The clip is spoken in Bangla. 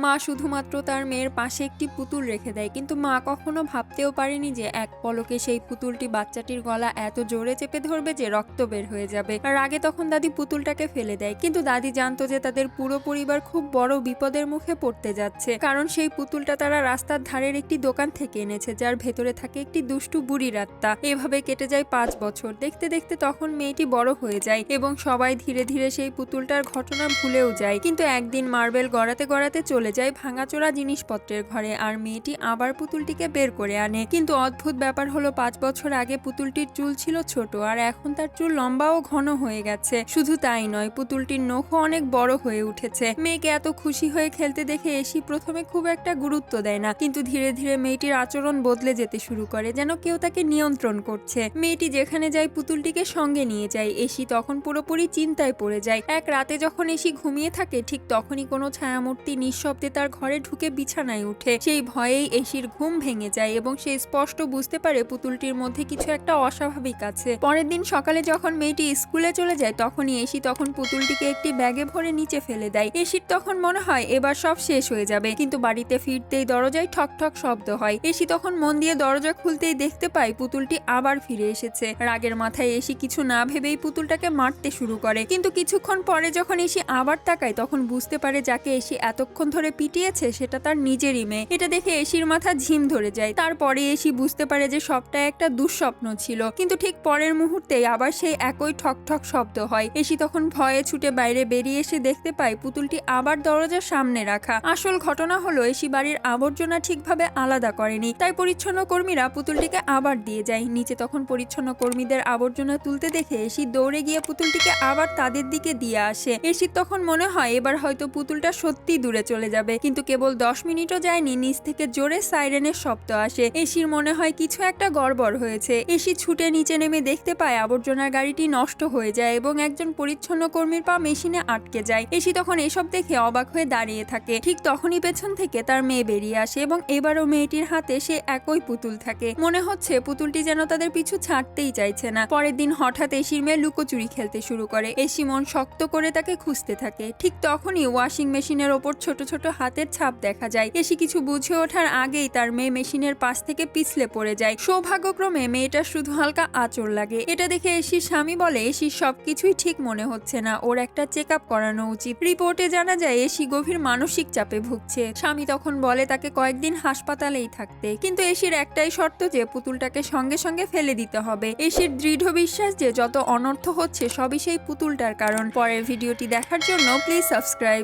মা শুধুমাত্র তার মেয়ের পাশে একটি পুতুল রেখে দেয়, কিন্তু মা কখনো ভাবতেও পারেনি যে এক পলকে সেই পুতুলটি বাচ্চাটির গলা এত জোরে চেপে ধরবে যে রক্ত বের হয়ে যাবে। আর আগে তখন দাদি পুতুলটাকে ফেলে দেয়, কিন্তু দাদি জানতো যে তাদের পুরো পরিবার খুব বড় বিপদের মুখে পড়তে যাচ্ছে, কারণ সেই পুতুলটা তারা রাস্তার ধারের একটি দোকান থেকে এনেছে, যার ভেতরে থাকে একটি দুষ্টু বুড়ির আত্মা। এভাবে কেটে যায় 5 বছর। দেখতে দেখতে তখন মেয়েটি বড় হয়ে যায় এবং সবাই ধীরে ধীরে সেই পুতুলটার ঘটনা ভুলেও যায়। কিন্তু একদিন মার্বেল গড়াতে গড়াতে চলে যায় ভাঙাচোরা জিনিসপত্রের ঘরে, আর মেয়েটি আবার পুতুলটিকে বের করে আনে। কিন্তু অদ্ভুত ব্যাপার হলো 5 বছর আগে পুতুলটির চুল ছিল ছোট, আর এখন তার চুল লম্বা ও ঘন হয়ে গেছে। শুধু তাই নয়, পুতুলটির নখও অনেক বড় হয়ে উঠেছে। মেয়েকে এত খুশি হয়ে খেলতে দেখে এসি প্রথমে খুব একটা গুরুত্ব দেয় না, কিন্তু ধীরে ধীরে মেয়েটির আচরণ বদলে যেতে শুরু করে, যেন কেউ তাকে নিয়ন্ত্রণ করছে। মেয়েটি যেখানে যায় পুতুলটিকে সঙ্গে নিয়ে যায়। এসি তখন পুরোপুরি চিন্তায় পড়ে যায়। এক রাতে যখন এসি ঘুমিয়ে থাকে, ঠিক তখনই কোনো ছায়ামূর্তি নিঃশব্দে তার ঘরে ঢুকে বিছানায় উঠে। সেই ভয়েই এসির ঘুম ভেঙে যায় এবং সে স্পষ্ট বুঝতে পারে পুতুলটির মধ্যে কিছু একটা অস্বাভাবিক আছে। পরের দিন সকালে যখন মেয়েটি স্কুলে চলে যায়, তখনই এসি তখন পুতুলটিকে একটি ব্যাগে ভরে নিচে ফেলে দেয়। এসির তখন মনে হয় এবার সব শেষ হয়ে যাবে, কিন্তু বাড়িতে ফিরতেই দরজায় ঠক ঠক শব্দ হয়। এসি তখন মন দিয়ে দরজা খুলতেই দেখতে পায় পুতুলটি আবার ফিরে এসেছে। রাগের মাথায় এসি কিছু না ভেবেই পুতুলটাকে মারতে শুরু করে, কিন্তু কিছুক্ষণ পরে যখন এসি আবার তাকায়, তখন বুঝতে পারে যাকে এসি এতক্ষণ ধরে পিটিয়েছে সেটা তার নিজেরই মেয়ে। এটা দেখে এসির মাথা ঝিম ধরে যায়। তারপরে এসি বুঝতে পারে যে সবটা একটা দুঃস্বপ্ন ছিল, কিন্তু ঠিক পরের মুহূর্তেই আবার সেই একই ঠক ঠক শব্দ হয়। এসি তখন ভয়ে ছুটে বাইরে বেরিয়ে এসে দেখতে পায় পুতুলটি আবার দরজার সামনে রাখা। আসল ঘটনা হলো এসি বাড়ির আবর্জনা ঠিকভাবে আলাদা করেনি, তাই পরিচ্ছন্ন কর্মীরা পুতুলটিকে আবার দিয়ে যায়। নিচে তখন পরিচ্ছন্ন কর্মীদের আবর্জনা তুলতে দেখে এসি দৌড়ে গিয়ে পুতুলটিকে আবার তাদের দিকে দিয়ে আসে। এসির তখন মনে হয় এবার হয়তো পুতুলটা সত্যি দূরে চলে যাবে, কিন্তু কেবল 10 মিনিটও যায়নি, নিচ থেকে জোরে সাইরেনের শব্দ আসে। এসির মনে হয় কিছু একটা গড়বড় হয়েছে। এসি ছুটে নিচে নেমে দেখতে পায় আবর্জনার গাড়িটি নষ্ট হয়ে যায় এবং একজন পরিচ্ছন্ন কর্মীর পা মেশিনে আটকে যায়। এসি তখন এসব দেখে অবাক হয়ে দাঁড়িয়ে থাকে। ঠিক তখনই পেছন থেকে তার মেয়ে বেরিয়ে আসে এবং এবারও মেয়েটির হাতে সে একই পুতুল থাকে। মনে হচ্ছে পুতুলটি যেন তাদের পিছু ছাড়তেই চাইছে না। পরের দিন হঠাৎ এসির মেয়ে লুকোচুরি খেলতে শুরু করে। এসি মন শক্ত করে তাকে খুঁজতে থাকে। ঠিক তখনই ওয়াশিং মেশিনের ওপর ছোট ছোট হাতের ছাপ দেখা যায়। এসি কিছু বুঝে ওঠার আগেই তার মেয়ে মেশিনের পাশ থেকে পিছলে পড়ে যায়। সৌভাগ্যক্রমে মেয়েটার শুধু হালকা আঁচড় লাগে। এটা দেখে এসির স্বামী বলে এসির সবকিছুই ঠিক মনে হচ্ছে না, ওর একটা চেক আপ করানো উচিত। রিপোর্টে জানা যায় এসি গভীর মানসিক চাপে ভুগছে। স্বামী তখন বলে তাকে কয়েকদিন হাসপাতালেই থাকতে, কিন্তু এসির একটাই শর্ত যে পুতুলটাকে সঙ্গে সঙ্গে ফেলে দিতে হবে। এসির দৃঢ় বিশ্বাস যে যত অনর্থ হচ্ছে সবই সেই পুতুলটার কারণ। পরের ভিডিওটি দেখার জন্য প্লিজ সাবস্ক্রাইব।